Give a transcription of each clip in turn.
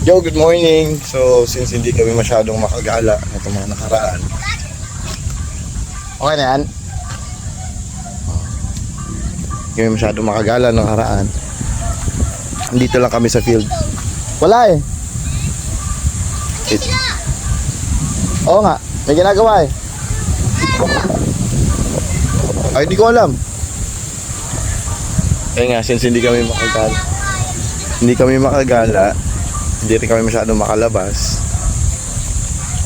Yo, good morning. So, since hindi kami masyadong makagala itong mga nakaraan. Okay na yan? Hindi kami masyadong makagala nakaraan. Dito lang kami sa field. Wala eh. Oo nga, may ginagawa eh. Ay, hindi ko alam. Kaya nga, since hindi kami makagala, hindi rin kami masyadong makalabas,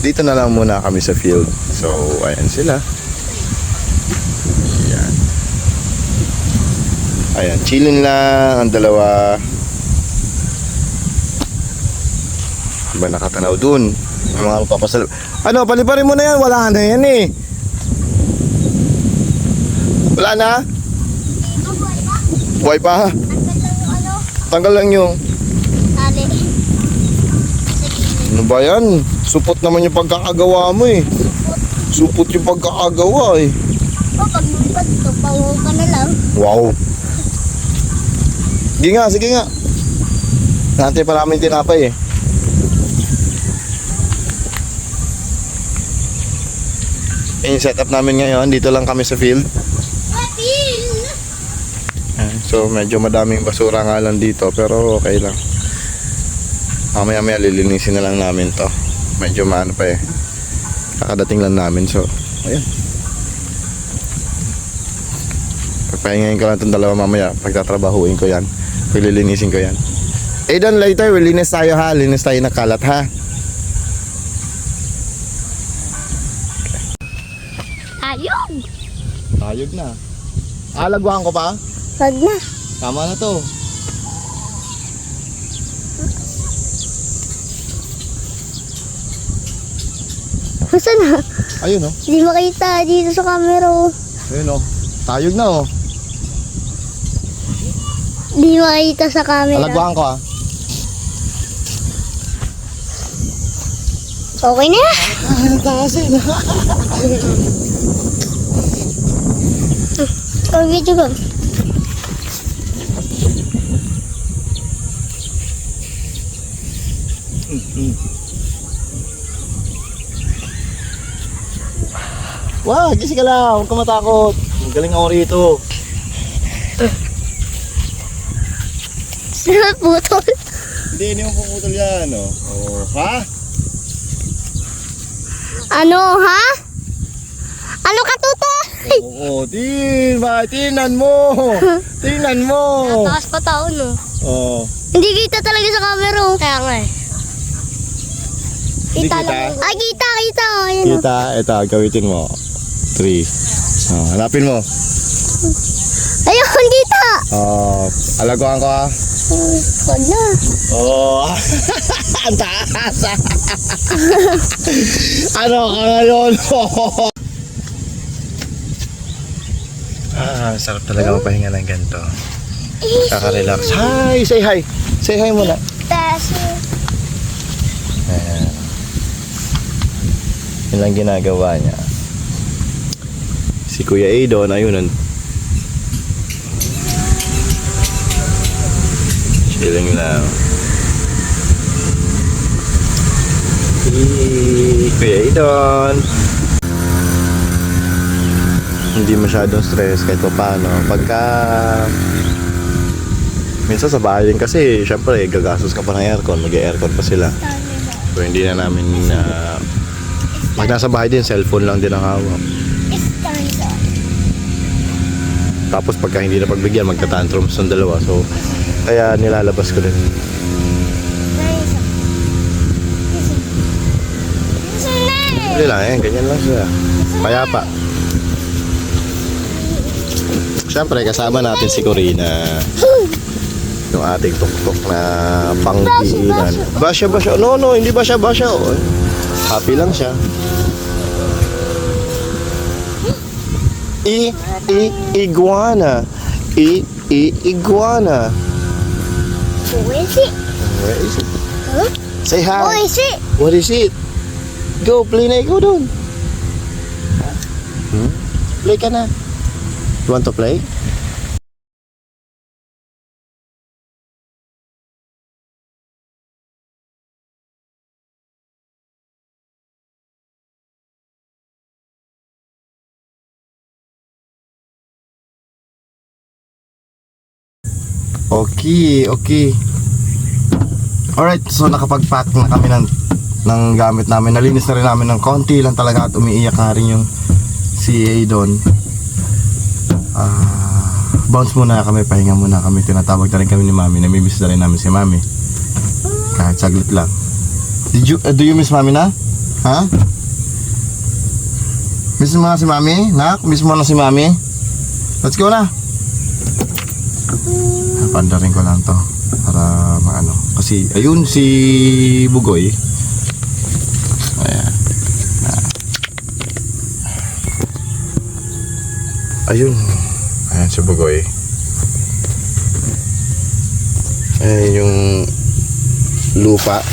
dito na lang muna kami sa field. So, ayan sila. Ayan. Ayan, chilling lang ang dalawa. Diba nakatanaw dun? Yung mga papasal. Ano, paliparin mo na yan. Wala na yan eh. Wala na? Buhay pa? Tanggal lang yung ano ba yan? Supot naman yung pagkakagawa mo eh. Supot yung pagkakagawa eh. Pag lumipad ito, pawo ka na lang. Wow. Sige nga. Natin pa namin tinapay eh. Yung setup namin ngayon, dito lang kami sa field. So medyo madaming basura nga lang dito, pero okay lang. Mamaya lilinisin na lang namin to. Medyo maano pa eh. Kakadating lang namin, so ayan. Pagpahingayin ko lang itong dalawa mamaya. Pagtatrabahuin ko yan, lilinisin ko yan. Then later, linis tayo ha. Linis tayo na kalat ha. Ayog! Ayog na. Alagwahan ko pa? Wag na. Tama na to. Saan na? Ayun oh. Hindi makita dito sa camera oh. Ayun oh. Tayog na oh. Hindi makita sa camera. Alagwahan ko ah. Okay na? Tasin. Ang video ko. Wah, gising ka lang. Huwag ka matakot. Magaling ako rito. Saan putol? Hindi mo puputol yan oh. Oh, ha? Ano ha? Ano ka tutoy? Oo, tingnan mo. Tingnan mo. Taas pa tao no? Oh. Hindi kita talaga sa camera oh. Kaya nga eh. Hindi Kita kita? lang. Ay, kita oh. Ayan, oh. Kita, ito, gawitin mo. 3. Oh, hanapin mo. Ayun, kita! Alaguan ko ah. Wag na. Oh, ang taas. Ano ka ngayon? Sarap talaga mapahinga ng ganito. Kaka-relax. Hi! Say hi! Say hi muna. Taas. Ayan. Yun lang ginagawa niya. Si Kuya Adon, ayun. Chilling lang. Kuya Adon. Hindi masyadong stress kahit paano. Pagka minsan sa bahay din kasi, syempre gagastos ka pa ng aircon. Mag-aircon pa sila. So hindi na namin pag nasa bahay din, cellphone lang din ang hawak. Tapos pagka hindi na pagbigyan, magta-tantrums ng dalawa. So kaya nilalabas ko din. Hindi lang eh, ganyan lang siya. Payapa. Siyempre kasama natin si Corina, yung ating tuktok na pangdiinan. Basya. No, hindi basya. Oh. Happy lang siya. Iguana. Iguana. Where is it? Where is it? Huh? Say hi. Where is it? What is it? Go, play na ikaw doon. Play ka na. You want to play? Okay. Alright, so nakapag-pack na kami ng gamit namin. Nalinis na rin namin ng konti lang talaga at umiiyak nga rin yung CA doon. Bounce muna kami, pahinga muna kami. Tinatawag na rin kami ni Mami. Namimiss na rin namin si Mami. Kahit saglit lang. Do you miss Mami na? Ha? Miss mo na si Mami? Nak, miss mo na si Mami? Let's go na! Pandarin ko lang to para maano. Kasi ayun si Bugoy. Ayan. Ayun. Ayan si Bugoy. Ayan yung lupa.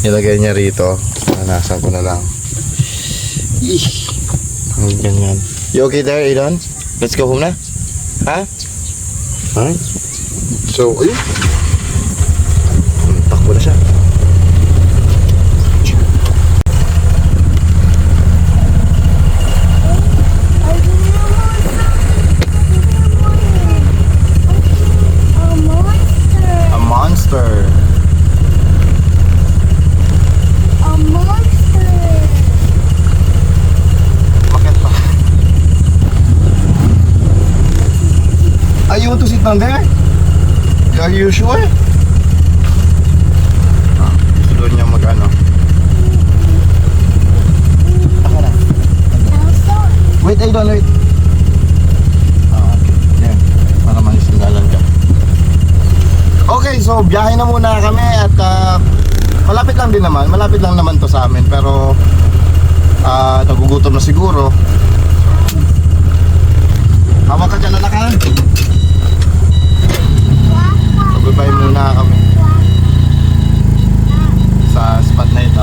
Nilagay niya rito. Nanasan ko na lang. Ang ganyan. You okay there, Aiden? Let's go home na? Ha? Alright. So, ayun. Takbo na siya. A monster. Bakit pa? You want to sit down there? Are you sure? Gusto doon niya mag-ano. Ako na. Wait, Aiden, wait. Okay. Yan. Para manisandalan ka. Okay, so biyahe na muna kami at malapit lang din naman. Malapit lang naman to sa amin. Pero nagugutom na siguro. Hawak ka dyan, anak ha? Magbabay muna kami sa spot na ito.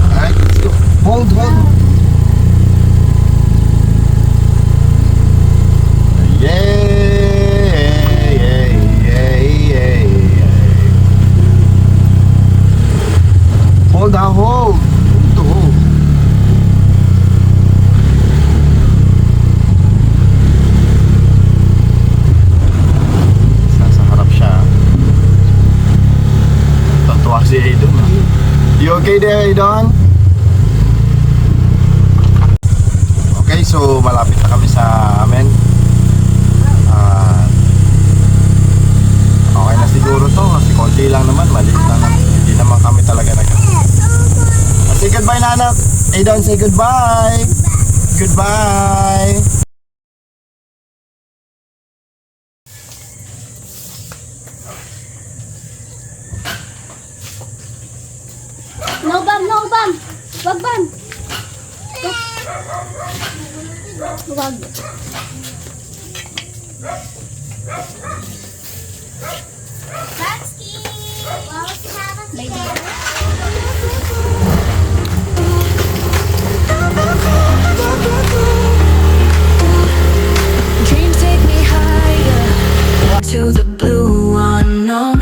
Alright, let's go. Hold. Hold. Si Aiden. You okay there, Aiden? Okay, so malapit na kami sa amin. Okay na siguro to kasi konti lang naman, maliit lang naman. Hindi naman kami talaga say goodbye na anak. Aiden, say goodbye. Goodbye. No bam. Wag bam. Wag. Baby. Dreams take me higher to the blue unknown.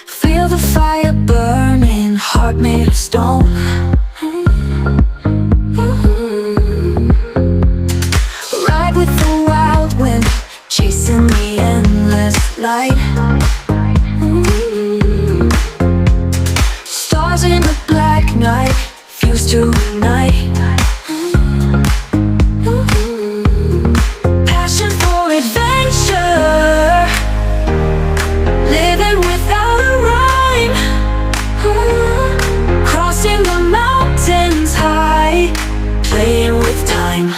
Feel the fire burning, heart made of stone. Ride with the wild wind, chasing the endless light. Stars in the black night fuse to ignite. Passion for adventure, living without a rhyme. Crossing the mountains high, playing with time.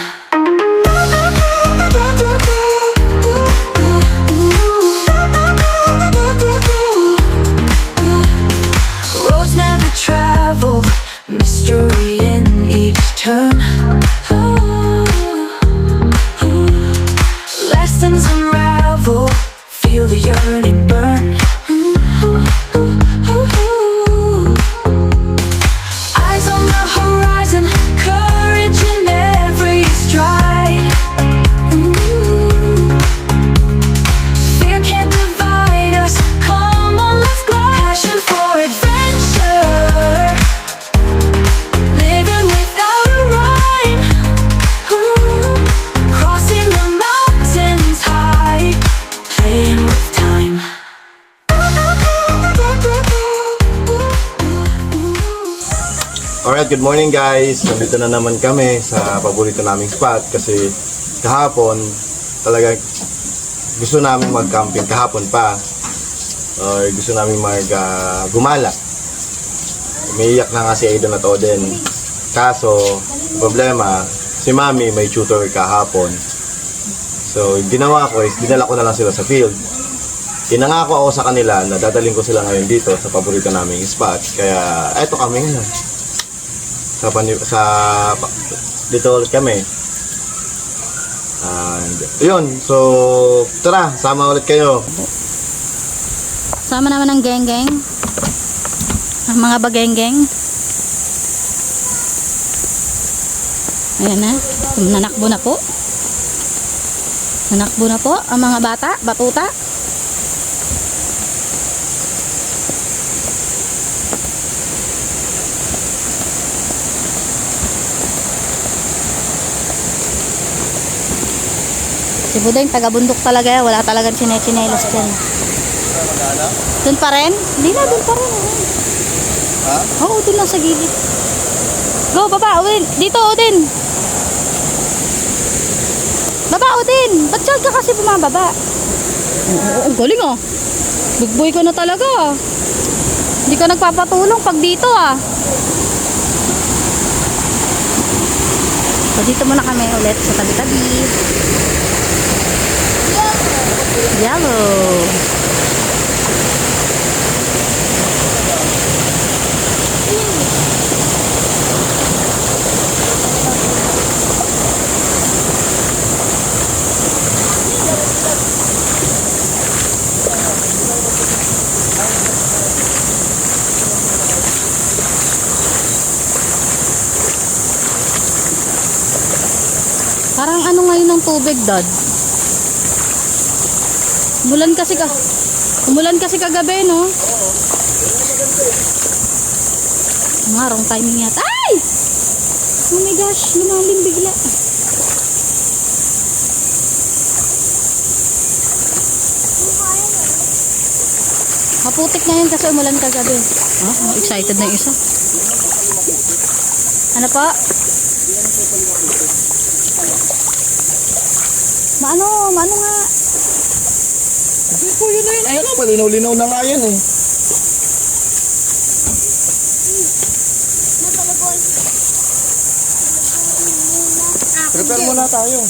Alright, good morning guys. Nandito na naman kami sa paborito naming spot kasi kahapon talaga gusto namin mag-camping kahapon pa. Or gusto namin gumala. Umiiyak na nga si Aiden at Oden. Kaso, problema, si Mami may tutor kahapon. So, ginawa ko is dinala ko na lang sila sa field. Tinangako ako sa kanila na dadaling ko sila ngayon dito sa paborito naming spot. Kaya, eto kami ngayon. Dito ulit kami. And, yun. So, tara, sama ulit kayo. Sama naman ng geng-geng. Ang mga bageng-geng. Ayan na. Nanakbo na po. Nanakbo na po ang mga bata, batuta. Si Budeng, taga-bundok talaga yan. Wala talagang chinelas dyan. Doon pa rin? Hindi na, doon pa rin. Ha? Oo, doon lang sa gilid. Go, baba, Odin. Dito, Odin. Baba, Odin. Ba't dyan ka kasi bumababa? Oo, ang galing ah. Big boy ka na talaga ah. Hindi ka nagpapatulong pag dito ah. So, dito muna kami ulit sa tabi-tabi. Yellow. Parang ano ngayon ng tubig, Dad? Umulan kasi kagabi, no? Nga, wrong timing yata. Ay! Oh my gosh, lumalim bigla. Maputik na yun kasi umulan kagabi. Oh, excited na yung isa. Ano pa? Maano nga? Hindi po yun na yun. Ayun na, palinaw-linaw na nga yan eh. Prepare muna tayo.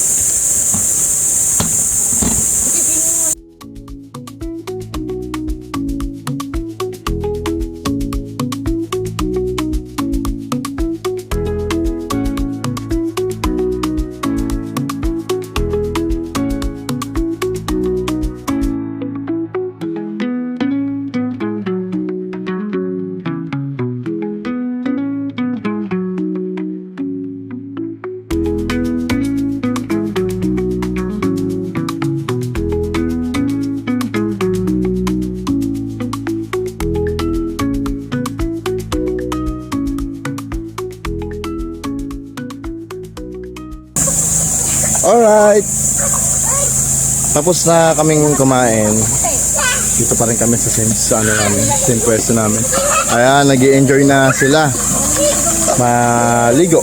Alright. Tapos na kaming kumain. Dito pa rin kami sa same pwesto namin. Ayan, nag-i-enjoy na sila. Maligo.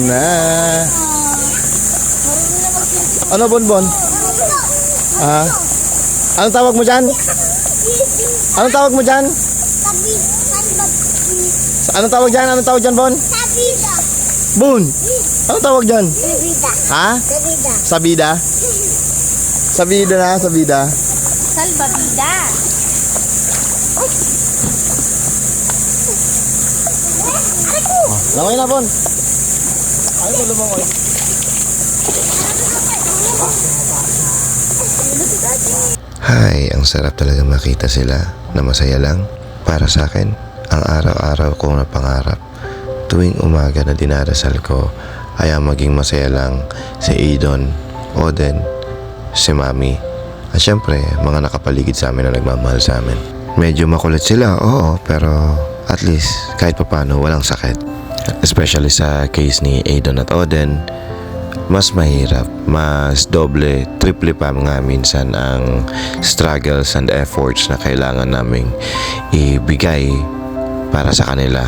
Na. Ano, Bonbon? Anong tawag mo dyan? Anong tawag mo dyan? Anong tawag dyan? Anong tawag dyan, Bon? Bon! Anong tawag dyan? Ha? Sabida. Sabida na, sabida. Salbabida. Langoy na, Bon. Ay, ko lumangoy. Hay, ang sarap talaga makita sila na masaya lang. Para sa akin, ang araw-araw kong napangarap tuwing umaga na dinarasal ko ay ang maging masaya lang si Aiden, Oden, si Mami, at syempre mga nakapaligid sa amin na nagmamahal sa amin. Medyo makulit sila, oo, pero at least kahit papano walang sakit. Especially sa case ni Aiden at Oden, mas mahirap, mas doble, triple pa nga minsan ang struggles and efforts na kailangan naming ibigay para sa kanila.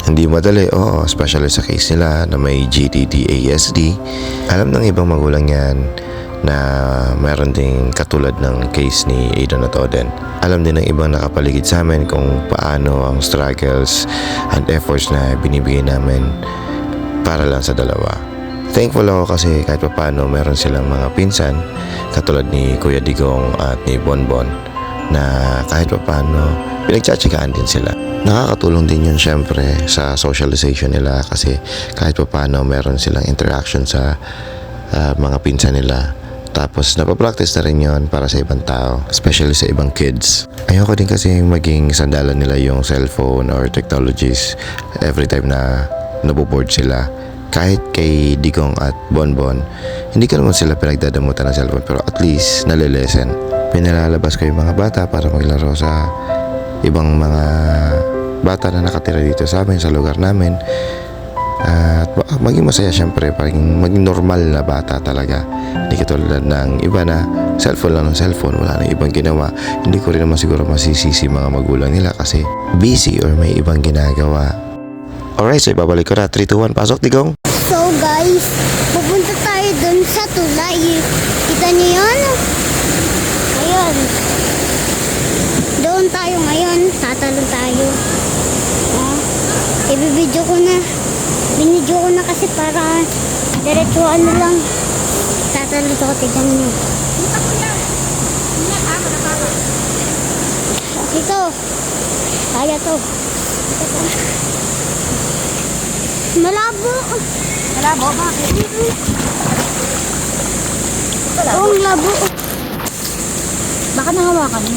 Hindi madali, oo, especially sa case nila na may GTD, ASD. Alam ng ibang magulang yan na meron ding katulad ng case ni Aidan at Oden. Alam din ng ibang nakapaligid sa amin kung paano ang struggles and efforts na binibigay namin para lang sa dalawa. Thankful ako kasi kahit paano meron silang mga pinsan katulad ni Kuya Digong at ni Bonbon na kahit paano pinagtsatsagaan din sila. Nakakatulong din yun syempre sa socialization nila kasi kahit paano meron silang interaction sa mga pinsan nila. Tapos napapractice na rin yun para sa ibang tao, especially sa ibang kids. Ayoko din kasi maging sandalan nila yung cellphone or technologies every time na naboboard sila. Kahit kay Digong at Bonbon, hindi ko naman sila pinagdadamutan ng cellphone pero at least nalilesen. Pinalalabas ko yung mga bata para maglaro sa ibang mga bata na nakatira dito sa amin, sa lugar namin. At maging masaya syempre, maging normal na bata talaga. Hindi katulad ng iba na cellphone lang ng cellphone, wala nang ibang ginawa. Hindi ko rin naman siguro masisisi mga magulang nila kasi busy or may ibang ginagawa. Alright, so ibabalik ko na. 3, 2, 1, pasok Digong! So guys, pupunta tayo dun sa tulay. Kita niyo yun? Ayun. Doon tayo ngayon. Tatalon tayo. Ibibidyo ko na. Binidyo ko na kasi para diretsuhan na lang. Tatalon ako. Tignan niyo. Ito. Kaya to. Malabo. Malabo, bakit? Oo, labo. Baka nangawakan mo.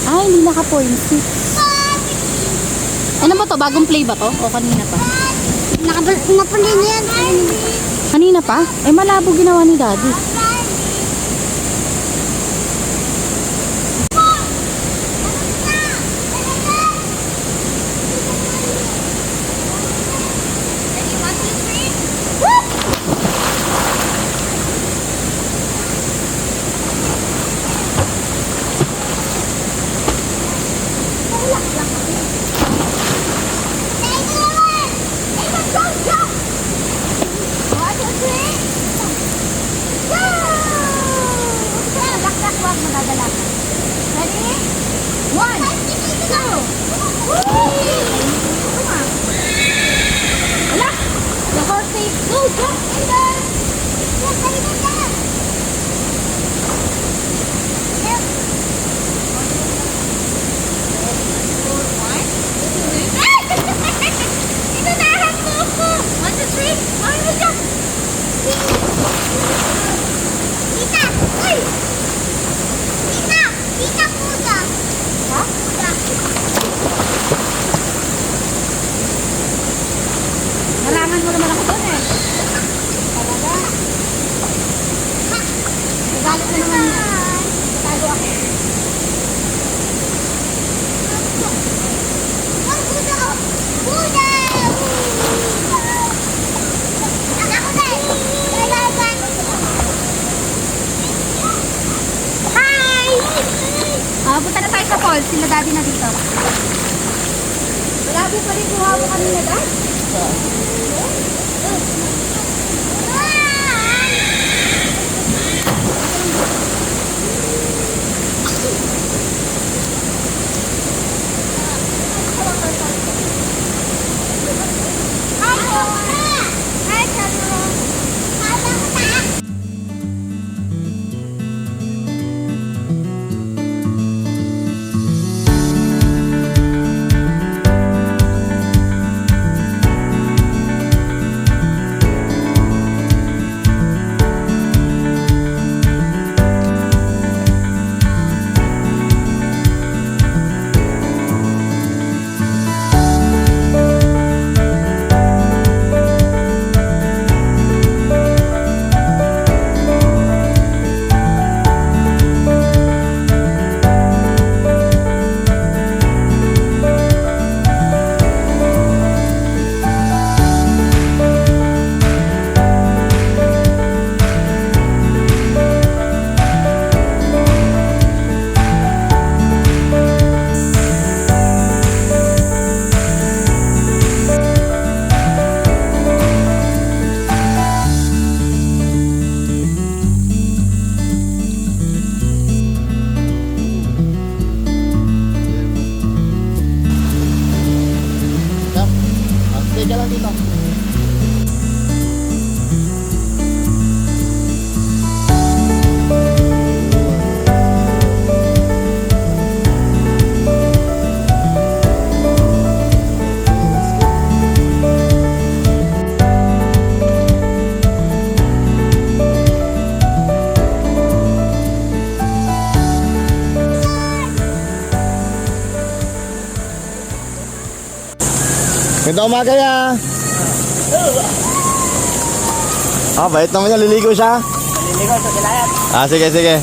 Ay, hindi naka-pointy. Ano ba to? Bagong play ba to? O kanina pa? Nakapuli na yan. Kanina pa? Eh, malabo ginawa ni Daddy. Narangan mo naman ako doon eh. Talaga? Galit mo naman yan. Tago ako. Ang Buda! Buda! Ako din! Hi! Punta na tayo sa falls. Sila Daddy na dito. Malabo pa rin buha mo kanina, Dad? Ganda umaga ya. Ah, bait naman niya. Liligo siya. Liligaw sa silayan. Ah, sige, sige.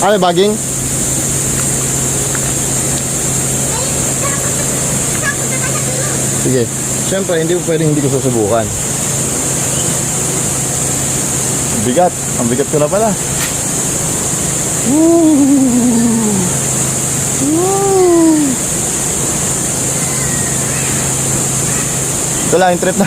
Ano, baging? Sige. Siyempre, hindi ko pwedeng hindi ko susubukan. Bigat. Ang bigat ko na pala. Ito lang yung trip na.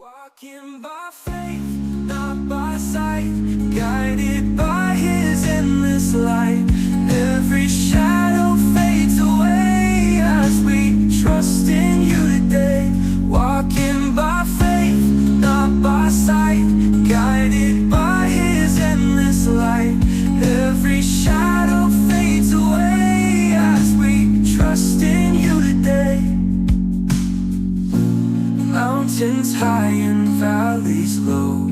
Walking by faith, not by sight, guided by His endless light. Every shadow fades away as we trust in You today. Walking by faith, not by sight, guided by His endless light. Every shadow fades away as we trust in You today. Mountains high and valleys low,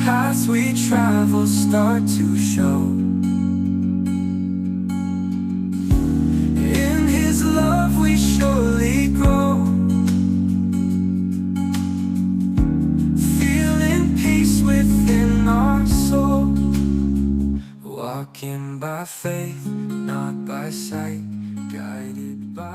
paths we travel start to show. In His love we surely grow, feeling peace within our soul. Walking by faith, not by sight, guided by